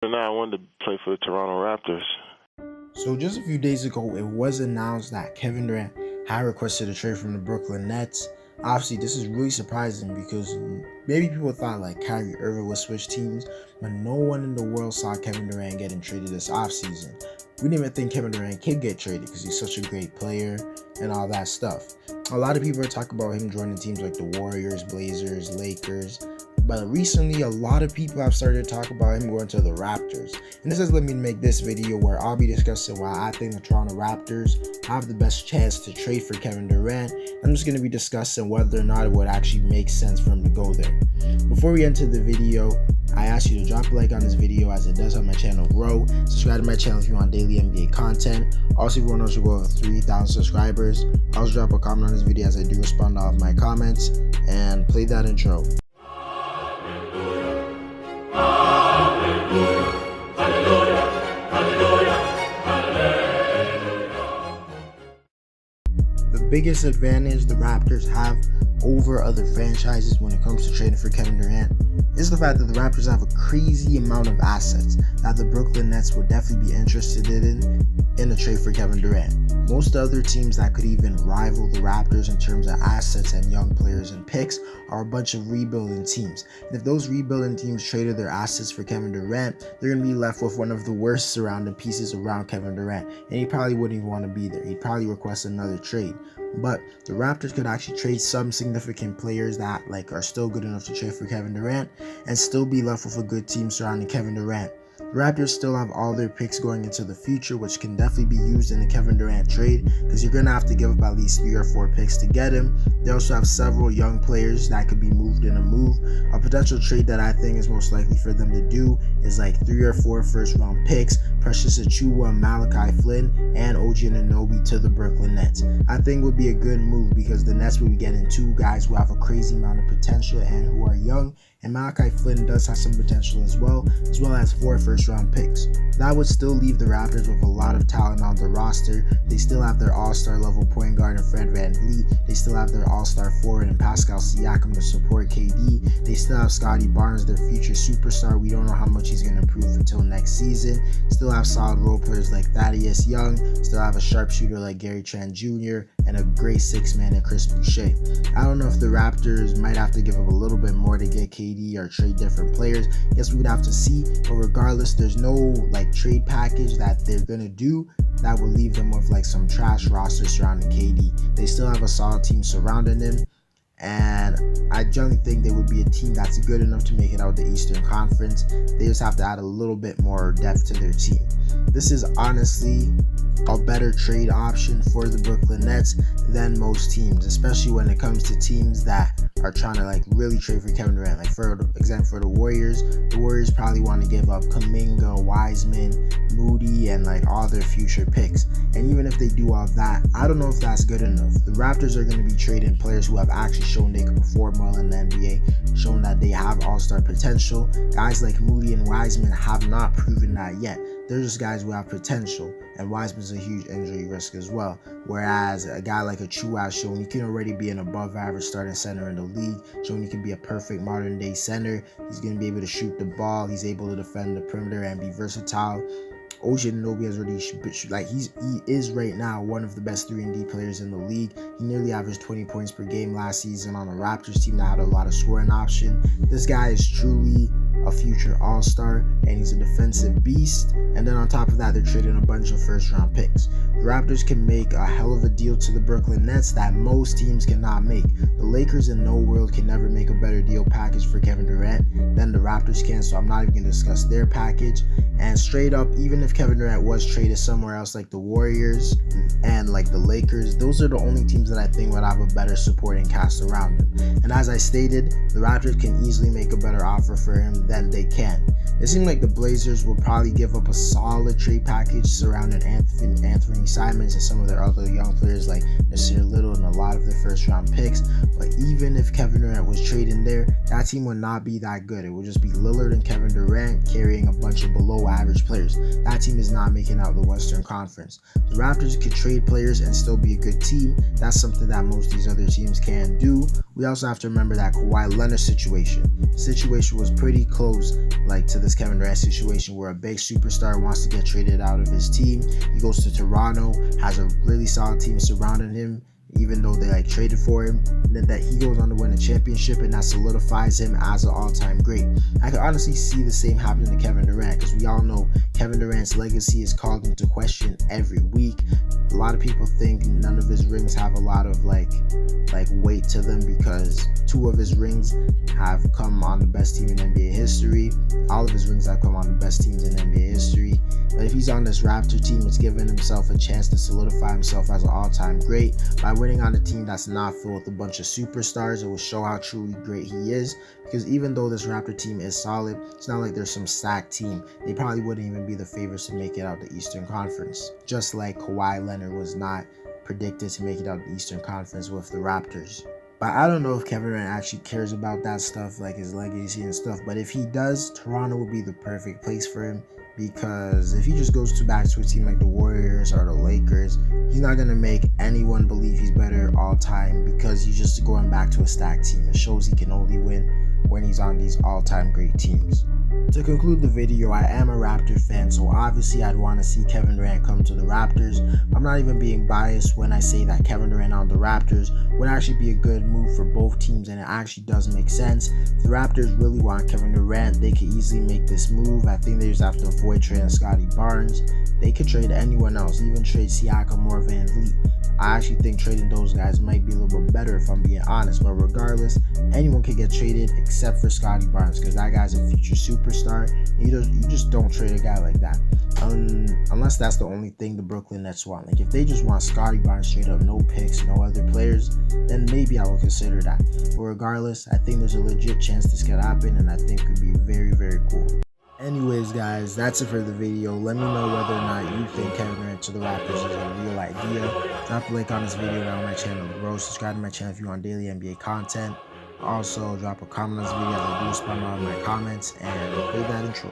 And I wanted to play for the Toronto Raptors. So just a few days ago, it was announced that Kevin Durant had requested a trade from the Brooklyn Nets. Obviously, this is really surprising because maybe people thought like Kyrie Irving would switch teams, but no one in the world saw Kevin Durant getting traded this offseason. We didn't even think Kevin Durant could get traded because he's such a great player and all that stuff. A lot of people are talking about him joining teams like the Warriors, Blazers, Lakers. But recently, a lot of people have started to talk about him going to the Raptors. And this has led me to make this video where I'll be discussing why I think the Toronto Raptors have the best chance to trade for Kevin Durant. I'm just going to be discussing whether or not it would actually make sense for him to go there. Before we enter the video, I ask you to drop a like on this video as it does help my channel grow. Subscribe to my channel if you want daily NBA content. Also, if you want to go to 3,000 subscribers, also drop a comment on this video as I do respond to all of my comments. And play that intro. The biggest advantage the Raptors have over other franchises when it comes to trading for Kevin Durant is the fact that the Raptors have a crazy amount of assets that the Brooklyn Nets would definitely be interested in a trade for Kevin Durant. Most other teams that could even rival the Raptors in terms of assets and young players and picks are a bunch of rebuilding teams. And if those rebuilding teams traded their assets for Kevin Durant, they're going to be left with one of the worst surrounding pieces around Kevin Durant. And he probably wouldn't even want to be there. He'd probably request another trade. But the Raptors could actually trade some significant players that are still good enough to trade for Kevin Durant and still be left with a good team surrounding Kevin Durant. The Raptors still have all their picks going into the future, which can definitely be used in a Kevin Durant trade because you're going to have to give up at least 3 or 4 picks to get him. They also have several young players that could be moved in a move. A potential trade that I think is most likely for them to do is 3 or 4 first-round picks, Precious Achiuwa, Malachi Flynn, and OG Anunoby to the Brooklyn Nets. I think would be a good move because the Nets will be getting 2 guys who have a crazy amount of potential and who are young. And Malachi Flynn does have some potential as well as 4 first-round picks. That would still leave the Raptors with a lot of talent on the roster. They still have their all-star level point guard in Fred VanVleet. They still have their all-star forward in Pascal Siakam to support KD. They still have Scotty Barnes, their future superstar. We don't know how much he's going to improve until next season. Still have solid role players like Thaddeus Young. Still have a sharpshooter like Gary Trent Jr. and a great 6-man in Chris Boucher. I don't know if the Raptors might have to give up a little bit more to get KD or trade different players. Guess we would have to see, but regardless, there's no trade package that they're gonna do that will leave them with some trash roster surrounding KD. They still have a solid team surrounding him, and I generally think they would be a team that's good enough to make it out the Eastern Conference. They just have to add a little bit more depth to their team. This is honestly a better trade option for the Brooklyn Nets than most teams, especially when it comes to teams that are trying to really trade for Kevin Durant. For example, for the Warriors probably want to give up Kuminga, Wiseman, Moody, and all their future picks. And even if they do all that, I don't know if that's good enough. The Raptors are going to be trading players who have actually shown they can perform well in the NBA, shown that they have all-star potential. Guys like Moody and Wiseman have not proven that yet. They're just guys who have potential, and Wiseman's a huge injury risk as well. Whereas a guy like Achiuwa has shown he can already be an above-average starting center in the league, showing he can be a perfect modern-day center. He's going to be able to shoot the ball. He's able to defend the perimeter and be versatile. OG Anunoby has already he is right now one of the best 3-and-D players in the league. He nearly averaged 20 points per game last season on a Raptors team that had a lot of scoring option. This guy is truly a future all-star, and he's a defensive beast. And then on top of that, they're trading a bunch of first-round picks. The Raptors can make a hell of a deal to the Brooklyn Nets that most teams cannot make. The Lakers in no world can never make a better deal package for Kevin Durant than the Raptors can, so I'm not even going to discuss their package. And straight up, even if Kevin Durant was traded somewhere else like the Warriors and the Lakers, those are the only teams that I think would have a better supporting cast around him. And as I stated, the Raptors can easily make a better offer for him than they can. It seems like the Blazers will probably give up a solid trade package surrounding Anthony Simons and some of their other young players like Nasir Little and a lot of their first-round picks. But even if Kevin Durant was traded there, that team would not be that good. It would just be Lillard and Kevin Durant carrying a bunch of below average players. That team is not making out the Western Conference. The Raptors could trade players and still be a good team. That's something that most of these other teams can do. We also have to remember that Kawhi Leonard situation. The situation was pretty close, like to this Kevin Durant situation, where a big superstar wants to get traded out of his team. He goes to Toronto, has a really solid team surrounding him, even though they traded for him, and then that he goes on to win a championship, and that solidifies him as an all-time great. I can honestly see the same happening to Kevin Durant, because we all know Kevin Durant's legacy is called into question every week. A lot of people think none of his rings have a lot of weight to them, because 2 of his rings have come on the best team in NBA history. All of his rings have come on the best teams in NBA history. But if he's on this Raptor team, it's giving himself a chance to solidify himself as an all-time great. By winning on a team that's not filled with a bunch of superstars, it will show how truly great he is. Because even though this Raptor team is solid, it's not like there's some stacked team. They probably wouldn't even be the favorites to make it out the Eastern Conference. Just like Kawhi Leonard was not predicted to make it out the Eastern Conference with the Raptors. But I don't know if Kevin Durant actually cares about that stuff, like his legacy and stuff. But if he does, Toronto would be the perfect place for him. Because if he just goes back to a team like the Warriors or the Lakers, he's not going to make anyone believe he's better all time, because he's just going back to a stacked team. It shows he can only win when he's on these all-time great teams. To conclude the video, I am a Raptor fan, so obviously I'd want to see Kevin Durant come to the Raptors. I'm not even being biased when I say that Kevin Durant on the Raptors would actually be a good move for both teams, and it actually does make sense. If the Raptors really want Kevin Durant, they could easily make this move. I think they just have to avoid trading Scottie Barnes. They could trade anyone else, even trade Siakam or Van Vliet. I actually think trading those guys might be a little bit better, if I'm being honest. But regardless, anyone could get traded except for Scottie Barnes, because that guy's a future superstar. You just don't trade a guy like that. Unless that's the only thing the Brooklyn Nets want. Like, if they just want Scottie Barnes straight up, no picks, no other players, then maybe I would consider that. But regardless, I think there's a legit chance this could happen, and I think it could be very, very cool. Anyways, guys, that's it for the video. Let me know whether or not you think Kevin Durant to the Raptors is a real idea. Drop a like on this video down on my channel below. Subscribe to my channel if you want daily NBA content. Also, drop a comment on this video. I do respond to all my comments, and play that intro.